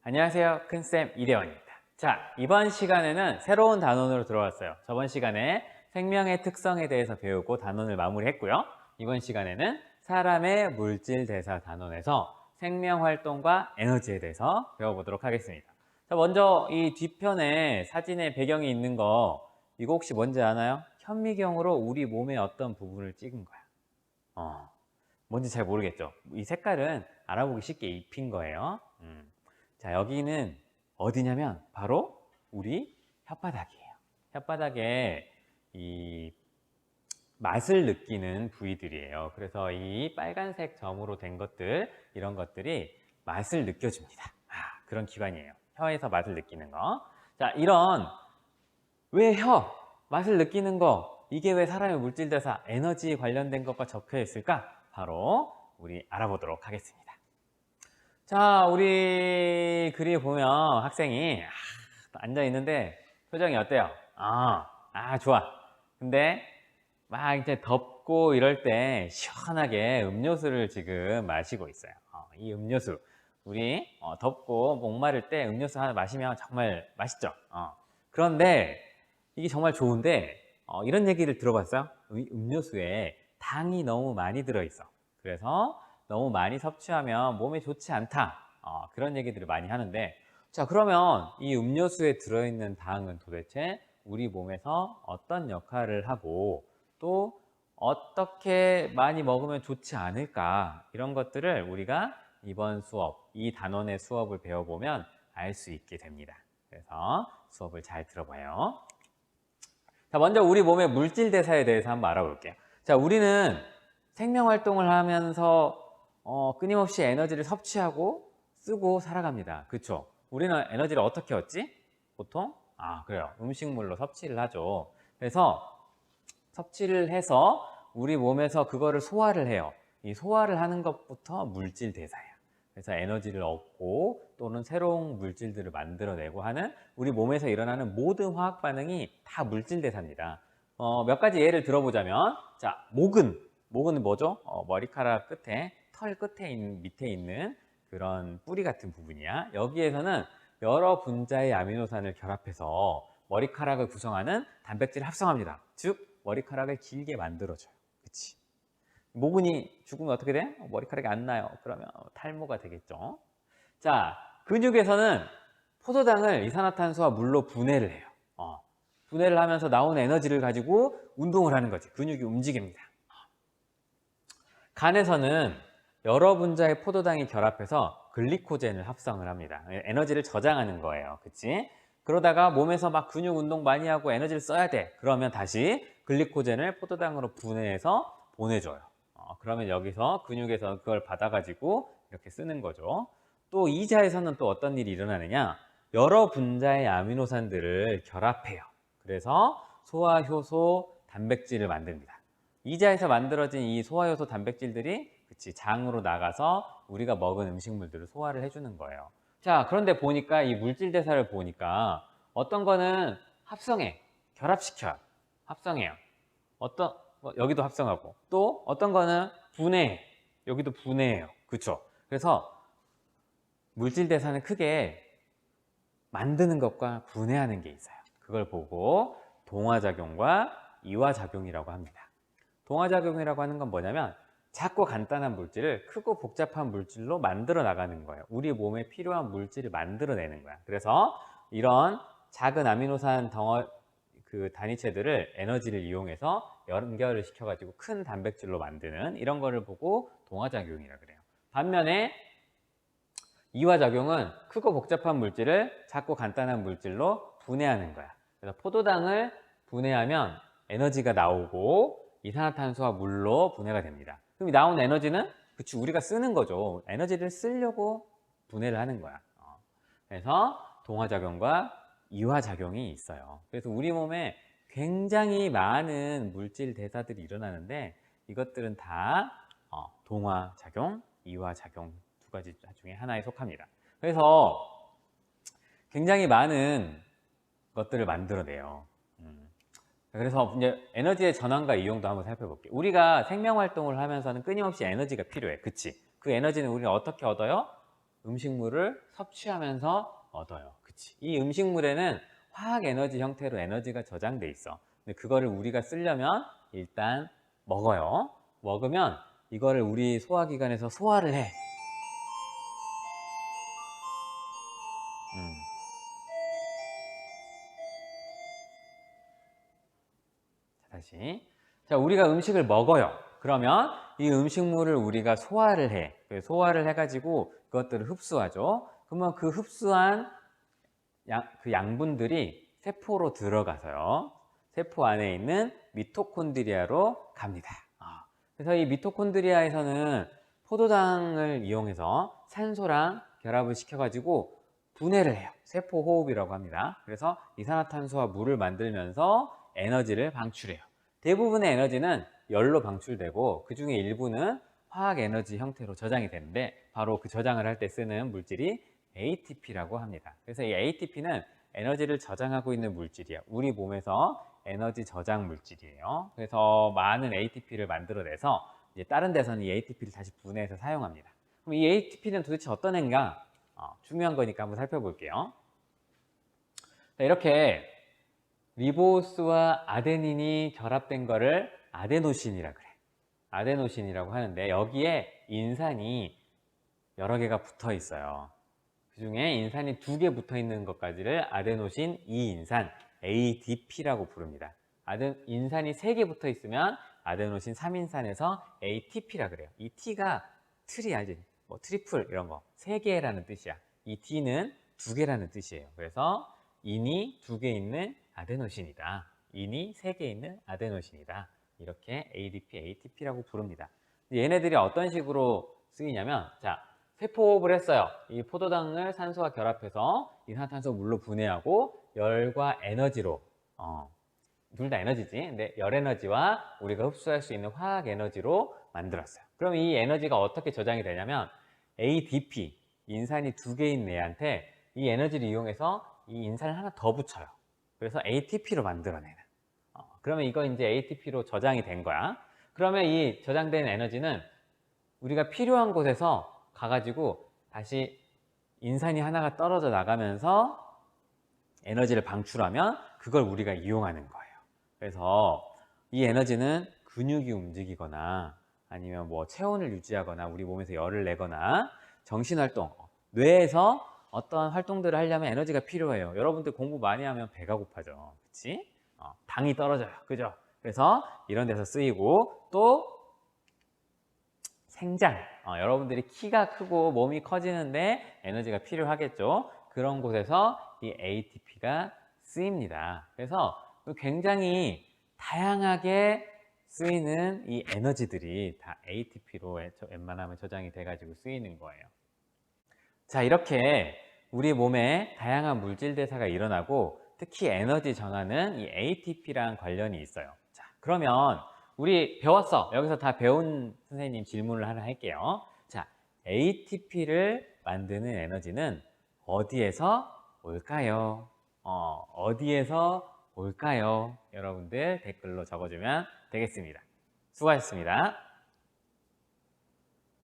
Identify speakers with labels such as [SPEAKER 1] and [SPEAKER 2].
[SPEAKER 1] 안녕하세요. 큰쌤 이대원입니다. 자, 이번 시간에는 새로운 단원으로 들어왔어요. 저번 시간에 생명의 특성에 대해서 배우고 단원을 마무리했고요. 이번 시간에는 사람의 물질 대사 단원에서 생명활동과 에너지에 대해서 배워보도록 하겠습니다. 자, 먼저 이 뒤편에 사진의 배경이 있는 거 이거 혹시 뭔지 아나요? 현미경으로 우리 몸의 어떤 부분을 찍은 거야. 뭔지 잘 모르겠죠. 이 색깔은 알아보기 쉽게 입힌 거예요. 자, 여기는 어디냐면 바로 우리 혓바닥이에요. 혓바닥에 이 맛을 느끼는 부위들이에요. 그래서 이 빨간색 점으로 된 것들, 이런 것들이 맛을 느껴줍니다. 그런 기관이에요. 혀에서 맛을 느끼는 거. 자, 이런 왜 맛을 느끼는 거, 이게 왜 사람의 물질대사, 에너지 관련된 것과 적혀 있을까? 바로 우리 알아보도록 하겠습니다. 자, 우리 그림 보면 학생이 앉아 있는데 표정이 어때요? 좋아. 근데 막 이제 덥고 이럴 때 시원하게 음료수를 지금 마시고 있어요. 이 음료수, 우리 덥고 목마를 때 음료수 하나 마시면 정말 맛있죠. 그런데 이게 정말 좋은데 이런 얘기를 들어봤어요? 음료수에 당이 너무 많이 들어있어. 그래서 너무 많이 섭취하면 몸에 좋지 않다. 그런 얘기들을 많이 하는데, 자, 그러면 이 음료수에 들어있는 당은 도대체 우리 몸에서 어떤 역할을 하고 또 어떻게 많이 먹으면 좋지 않을까, 이런 것들을 우리가 이번 수업, 이 단원의 수업을 배워보면 알 수 있게 됩니다. 그래서 수업을 잘 들어봐요. 자, 먼저 우리 몸의 물질 대사에 대해서 한번 알아볼게요. 자, 우리는 생명활동을 하면서 끊임없이 에너지를 섭취하고 쓰고 살아갑니다. 그렇죠? 우리는 에너지를 어떻게 얻지? 보통? 그래요. 음식물로 섭취를 하죠. 그래서 섭취를 해서 우리 몸에서 그거를 소화를 해요. 이 소화를 하는 것부터 물질 대사예요. 그래서 에너지를 얻고 또는 새로운 물질들을 만들어내고 하는 우리 몸에서 일어나는 모든 화학 반응이 다 물질 대사입니다. 몇 가지 예를 들어보자면, 자, 목은 뭐죠? 머리카락 끝에, 털 끝에 밑에 있는 그런 뿌리 같은 부분이야. 여기에서는 여러 분자의 아미노산을 결합해서 머리카락을 구성하는 단백질을 합성합니다. 즉 머리카락을 길게 만들어줘요. 그치? 모근이 죽으면 어떻게 돼? 머리카락이 안 나요. 그러면 탈모가 되겠죠. 자, 근육에서는 포도당을 이산화탄소와 물로 분해를 해요. 분해를 하면서 나오는 에너지를 가지고 운동을 하는 거지. 근육이 움직입니다. 간에서는 여러 분자의 포도당이 결합해서 글리코젠을 합성을 합니다. 에너지를 저장하는 거예요. 그치? 그러다가 몸에서 막 근육 운동 많이 하고 에너지를 써야 돼. 그러면 다시 글리코젠을 포도당으로 분해해서 보내줘요. 그러면 여기서 근육에서 그걸 받아가지고 이렇게 쓰는 거죠. 또 이자에서는 또 어떤 일이 일어나느냐? 여러 분자의 아미노산들을 결합해요. 그래서 소화효소 단백질을 만듭니다. 이자에서 만들어진 이 소화효소 단백질들이 장으로 나가서 우리가 먹은 음식물들을 소화를 해주는 거예요. 자, 그런데 보니까 이 물질 대사를 보니까 어떤 거는 합성해, 결합시켜요. 합성해요. 여기도 합성하고, 또 어떤 거는 분해해, 여기도 분해해요. 그렇죠? 그래서 물질 대사는 크게 만드는 것과 분해하는 게 있어요. 그걸 보고 동화작용과 이화작용이라고 합니다. 동화작용이라고 하는 건 뭐냐면 작고 간단한 물질을 크고 복잡한 물질로 만들어 나가는 거예요. 우리 몸에 필요한 물질을 만들어내는 거야. 그래서 이런 작은 아미노산 단위체들을 에너지를 이용해서 연결을 시켜가지고 큰 단백질로 만드는 이런 거를 보고 동화작용이라고 그래요. 반면에 이화작용은 크고 복잡한 물질을 작고 간단한 물질로 분해하는 거야. 그래서 포도당을 분해하면 에너지가 나오고 이산화탄소와 물로 분해가 됩니다. 그럼 나온 에너지는 우리가 쓰는 거죠. 에너지를 쓰려고 분해를 하는 거야. 그래서 동화작용과 이화작용이 있어요. 그래서 우리 몸에 굉장히 많은 물질 대사들이 일어나는데 이것들은 다 동화작용, 이화작용 두 가지 중에 하나에 속합니다. 그래서 굉장히 많은 것들을 만들어내요. 그래서 이제 에너지의 전환과 이용도 한번 살펴볼게요. 우리가 생명활동을 하면서는 끊임없이 에너지가 필요해. 그치? 그 에너지는 우리가 어떻게 얻어요? 음식물을 섭취하면서 얻어요. 그치? 이 음식물에는 화학 에너지 형태로 에너지가 저장돼 있어. 근데 그거를 우리가 쓰려면 일단 먹어요. 먹으면 이거를 우리 소화기관에서 소화를 해. 음. 자, 다시. 자, 우리가 음식을 먹어요. 그러면 이 음식물을 우리가 소화를 해. 소화를 해가지고 그것들을 흡수하죠. 그러면 그 흡수한 그 양분들이 세포로 들어가서요. 세포 안에 있는 미토콘드리아로 갑니다. 그래서 이 미토콘드리아에서는 포도당을 이용해서 산소랑 결합을 시켜가지고 분해를 해요. 세포 호흡이라고 합니다. 그래서 이산화탄소와 물을 만들면서 에너지를 방출해요. 대부분의 에너지는 열로 방출되고 그 중에 일부는 화학 에너지 형태로 저장이 되는데 바로 그 저장을 할 때 쓰는 물질이 ATP라고 합니다. 그래서 이 ATP는 에너지를 저장하고 있는 물질이야. 우리 몸에서 에너지 저장 물질이에요. 그래서 많은 ATP를 만들어내서 이제 다른 데서는 이 ATP를 다시 분해해서 사용합니다. 그럼 이 ATP는 도대체 어떤 애인가? 중요한 거니까 한번 살펴볼게요. 자, 이렇게 리보스와 아데닌이 결합된 거를 아데노신이라 그래. 아데노신이라고 하는데 여기에 인산이 여러 개가 붙어 있어요. 그 중에 인산이 2개 붙어 있는 것까지를 아데노신 2인산 ADP라고 부릅니다. 인산이 3개 붙어 있으면 아데노신 3인산에서 ATP라 그래요. 이 T가 트리 알지? 뭐 트리플 이런 거 3개라는 뜻이야. 이 D는 2개라는 뜻이에요. 그래서 인이 2개 있는 아데노신이다. 인이 3개 있는 아데노신이다. 이렇게 ADP, ATP라고 부릅니다. 얘네들이 어떤 식으로 쓰이냐면 자, 세포호흡을 했어요. 이 포도당을 산소와 결합해서 이산화탄소 물로 분해하고 열과 에너지로 둘 다 에너지지. 근데 열 에너지와 우리가 흡수할 수 있는 화학 에너지로 만들었어요. 그럼 이 에너지가 어떻게 저장이 되냐면 ADP, 인산이 2개인 애한테 이 에너지를 이용해서 이 인산을 하나 더 붙여요. 그래서 ATP로 만들어내는. 그러면 이거 이제 ATP로 저장이 된 거야. 그러면 이 저장된 에너지는 우리가 필요한 곳에서 가가지고 다시 인산이 하나가 떨어져 나가면서 에너지를 방출하면 그걸 우리가 이용하는 거예요. 그래서 이 에너지는 근육이 움직이거나 아니면 뭐 체온을 유지하거나 우리 몸에서 열을 내거나 정신활동, 뇌에서 어떤 활동들을 하려면 에너지가 필요해요. 여러분들 공부 많이 하면 배가 고파져. 그치? 당이 떨어져요. 그죠? 그래서 이런 데서 쓰이고 또 생장, 여러분들이 키가 크고 몸이 커지는데 에너지가 필요하겠죠. 그런 곳에서 이 ATP가 쓰입니다. 그래서 굉장히 다양하게 쓰이는 이 에너지들이 다 ATP로 웬만하면 저장이 돼가지고 쓰이는 거예요. 자, 이렇게 우리 몸에 다양한 물질 대사가 일어나고 특히 에너지 전환은 이 ATP랑 관련이 있어요. 자, 그러면 우리 배웠어. 여기서 다 배운 선생님 질문을 하나 할게요. 자, ATP를 만드는 에너지는 어디에서 올까요? 어디에서 올까요? 여러분들 댓글로 적어주면 되겠습니다. 수고하셨습니다.